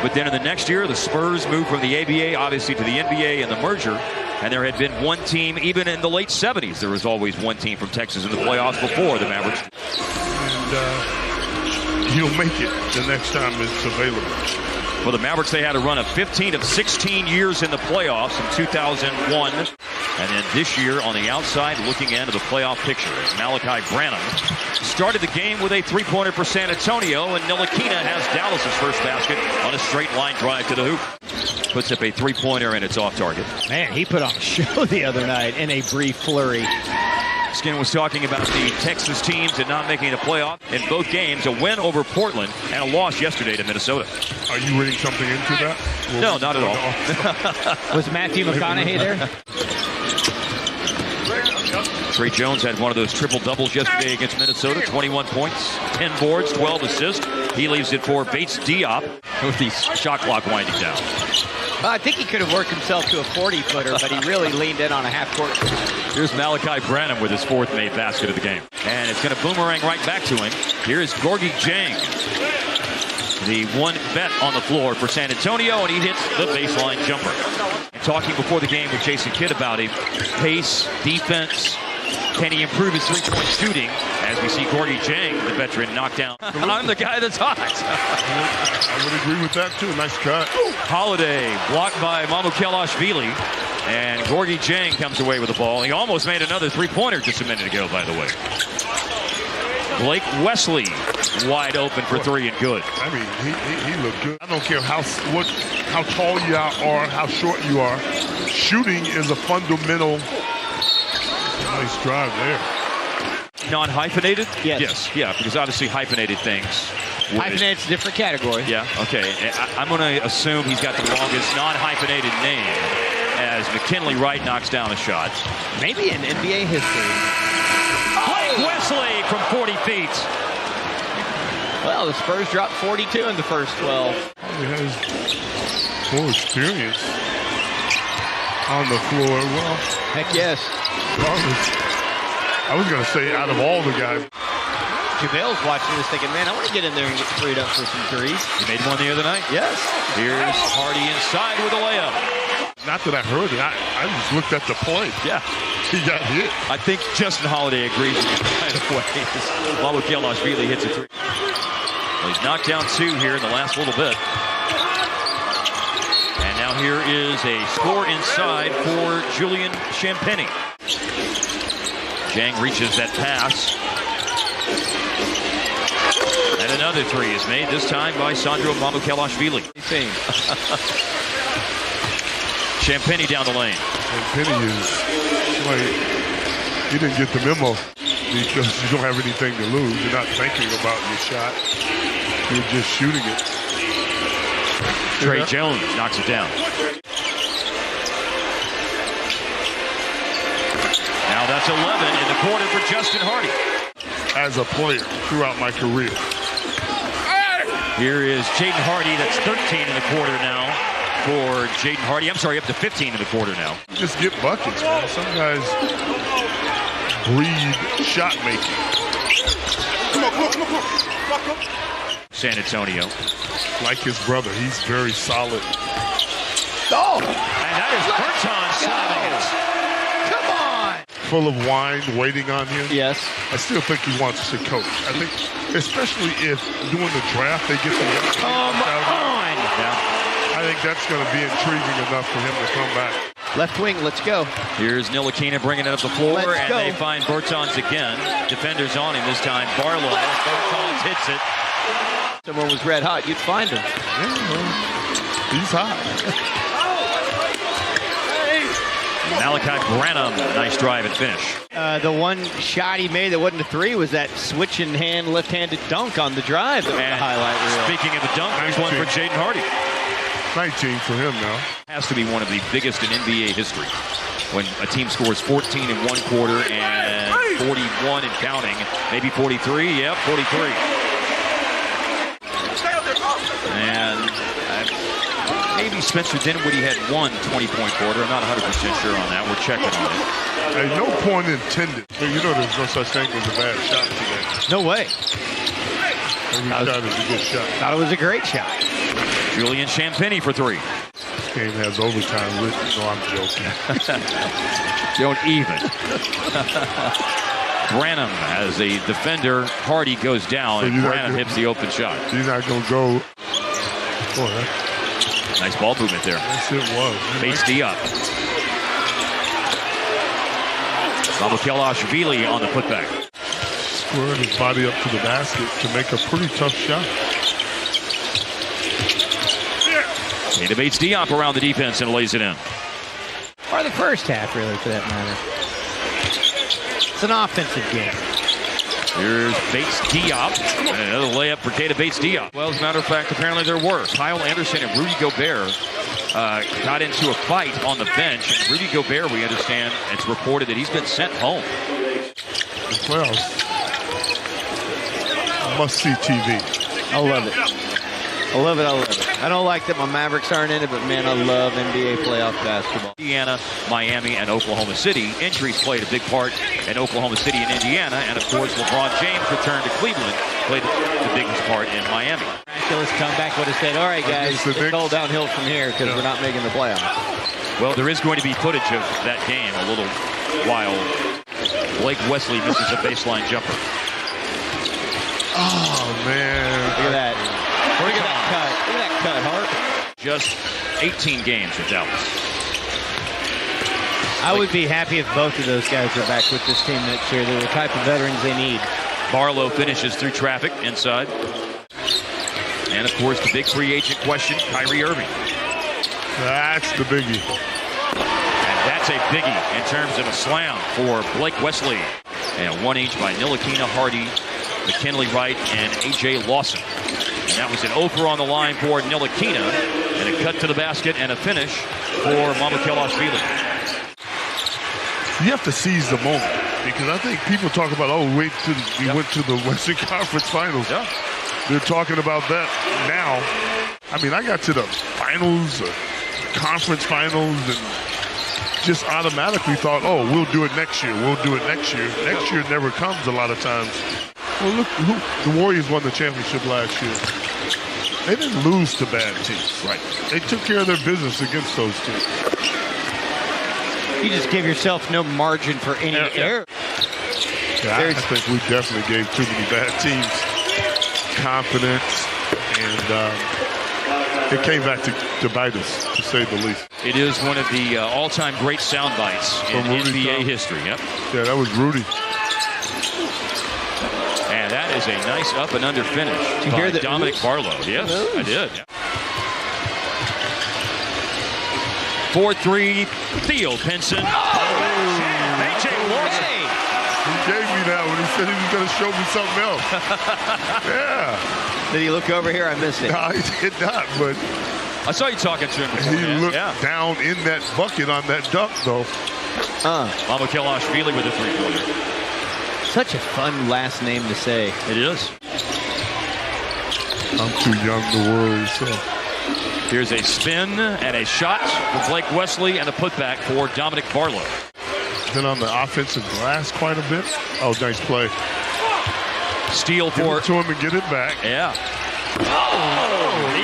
But then in the next year, the Spurs moved from the ABA, obviously, to the NBA and the merger. And there had been one team, even in the late 70s, there was always one team from Texas in the playoffs before the Mavericks. And he'll make it the next time it's available. For the Mavericks, they had a run of 15 of 16 years in the playoffs in 2001. And then this year, on the outside, looking into the playoff picture, as Malachi Branham started the game with a three-pointer for San Antonio, and Ntilikina has Dallas's first basket on a straight-line drive to the hoop. Puts up a three-pointer, and it's off target. Man, he put on a show the other night in a brief flurry. Skin was talking about the Texas teams and not making the playoff in both games, a win over Portland and a loss yesterday to Minnesota. Are you reading something into that? No, not at all. Was Matthew McConaughey there? Trey Jones had one of those triple-doubles yesterday against Minnesota, 21 points, 10 boards, 12 assists. He leaves it for Bates Diop with the shot clock winding down. Well, I think he could have worked himself to a 40-footer, but he really leaned in on a half-court. Here's Malachi Branham with his fourth made basket of the game. And it's going to boomerang right back to him. Here's Gorgui Dieng, the one bet on the floor for San Antonio, and he hits the baseline jumper. And talking before the game with Jason Kidd about him, pace, defense, can he improve his three-point shooting? As we see Gorgui Dieng, the veteran, knocked down. I'm the guy that's hot. I would agree with that, too. Nice cut. Holiday blocked by Mamukelashvili. And Gorgui Dieng comes away with the ball. He almost made another three-pointer just a minute ago, by the way. Blake Wesley wide open for three and good. I mean, he looked good. I don't care how tall you are, how short you are. Shooting is a fundamental. Nice drive there. Non-hyphenated? Yes. Yeah, because obviously hyphenated things. Hyphenated's a different category. Yeah, okay. I'm going to assume he's got the longest non-hyphenated name as McKinley Wright knocks down a shot. Maybe in NBA history. Blake Wesley from 40 feet. Well, the Spurs dropped 42 in the first 12. He has more experience on the floor. Well, heck yes. I was going to say out of all the guys. JaVale's watching this thinking, man, I want to get in there and get freed up for some threes. He made one the other night? Yes. Here's Hardy inside with a layup. Not that I heard it. I just looked at the play. Yeah. He got hit. I think Justin Holiday agrees with you right away. Mamukelashvili hits a three. Well, he's knocked down two here in the last little bit. And now here is a score inside for Julian Champagnie. Dieng reaches that pass. And another three is made, this time by Sandro Mamukelashvili. Champagnie down the lane. Champagnie is like, he didn't get the memo because you don't have anything to lose. You're not thinking about your shot. You're just shooting it. Trey Jones knocks it down. Now that's 11 in the quarter for Justin Hardy. As a player throughout my career. Here is Jaden Hardy. That's 13 in the quarter now for Jaden Hardy. I'm sorry, up to 15 in the quarter now. Just get buckets, man. Some guys breed shot making. San Antonio. Like his brother, he's very solid. Oh! And that is Berton slamming it. Come on! Full of wine, waiting on him. Yes. I still think he wants to coach. I think, especially if doing the draft, they get the Come on! Yeah. I think that's going to be intriguing enough for him to come back. Left wing, let's go. Here's Ntilikina bringing it up the floor, and go. they find Bertans again. Defenders on him this time. Barlow. Bertans hits it. Someone was red hot, you'd find him. Yeah, he's hot. Malachi Branham, nice drive and finish. The one shot he made that wasn't a three was that switching hand, left-handed dunk on the drive. That was the highlight reel. Speaking of the dunk, there's one for Jaden Hardy. 19 for him now. Has to be one of the biggest in NBA history. When a team scores 14 in one quarter and 41 and counting, maybe 43. Yep, 43. And maybe Spencer Dinwiddie had one 20-point quarter. I'm not 100% sure on that. We're checking on it. Hey, no point intended. You know there's no such thing as a bad shot today. No way. Every shot is a good shot. Thought it was a great shot. Julian Champagny for three. This game has overtime written. No, I'm joking. Don't even. Branham as a defender. Hardy goes down, So and Branham hits the open shot. He's not going to go. Boy, Nice ball movement there. yes, it was. Bates Diop. Mamukelashvili on the putback. Squared his body up to the basket to make a pretty tough shot. He debates Diop around the defense and lays it in. Or the first half, really, for that matter. It's an offensive game. Here's Bates Diop. And another layup for Keita Bates Diop. Well, as a matter of fact, apparently there were. Kyle Anderson and Rudy Gobert got into a fight on the bench. And Rudy Gobert, we understand, it's reported that he's been sent home. The playoffs. Must-see TV. I love it. I love it. I love it. I don't like that my Mavericks aren't in it, but man, I love NBA playoff basketball. Indiana, Miami, and Oklahoma City. Injuries played a big part in Oklahoma City and Indiana. And, of course, LeBron James returned to Cleveland, played the biggest part in Miami. Miraculous comeback would have said, all right, guys, it's all downhill from here because we're not making the playoffs. Well, there is going to be footage of that game a little while. Blake Wesley misses a baseline jumper. Oh, man. Look at that. Look at that cut. Look at that cut, Hart. Just 18 games with Dallas. I would be happy if both of those guys were back with this team next year. They're the type of veterans they need. Barlow finishes through traffic inside. And, of course, the big free agent question, Kyrie Irving. That's the biggie. And that's a biggie in terms of a slam for Blake Wesley. And one each by Ntilikina, Hardy, McKinley Wright, and A.J. Lawson. And that was an over on the line for Ntilikina. And a cut to the basket and a finish for Mamukelashvili. You have to seize the moment because I think people talk about, oh, wait till we went to the Western Conference Finals. Yeah. They're talking about that now. I mean, I got to the finals, conference finals, and just automatically thought, oh, we'll do it next year. We'll do it next year. Next year never comes a lot of times. Well, look, the Warriors won the championship last year. They didn't lose to bad teams. Right. They took care of their business against those teams. You just give yourself no margin for any error. Yeah, I think we definitely gave too many bad teams confidence, and it came back to bite us, to say the least. It is one of the all-time great sound bites in NBA history. Yep. Yeah, that was Rudy. And that is a nice up and under finish Did you by hear that? Dominic Barlow. Yes, I did. 4-3, Theo Pinson. A.J. Lawson. He gave me that when he said he was going to show me something else. Yeah. Did he look over here? I missed it. No, he did not, but I saw you talking to him before. he looked down in that bucket on that dunk, though. Mamukelashvili with a three-pointer. Such a fun last name to say. It is. I'm too young to worry, so. Here's a spin and a shot for Blake Wesley and a putback for Dominic Barlow. Been on the offensive glass quite a bit. Oh, nice play. Steal Give for it to him and get it back. Yeah. It's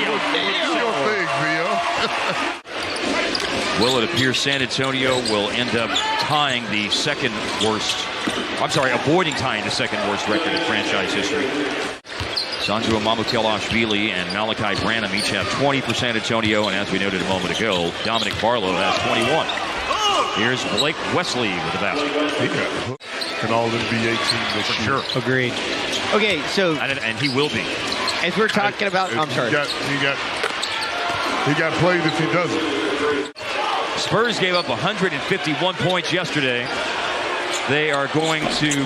your thing, Theo. Will it appear San Antonio will end up tying the second worst, avoiding tying the second worst record in franchise history. Sandro Mamukelashvili and Malachi Branham each have 20 for San Antonio, and as we noted a moment ago, Dominic Barlow has 21. Here's Blake Wesley with the basket. He got an all-NBA team this year. Sure. Agreed. Okay, so And he will be. as we're talking about, I'm sorry. He got played if he doesn't. Spurs gave up 151 points yesterday. They are going to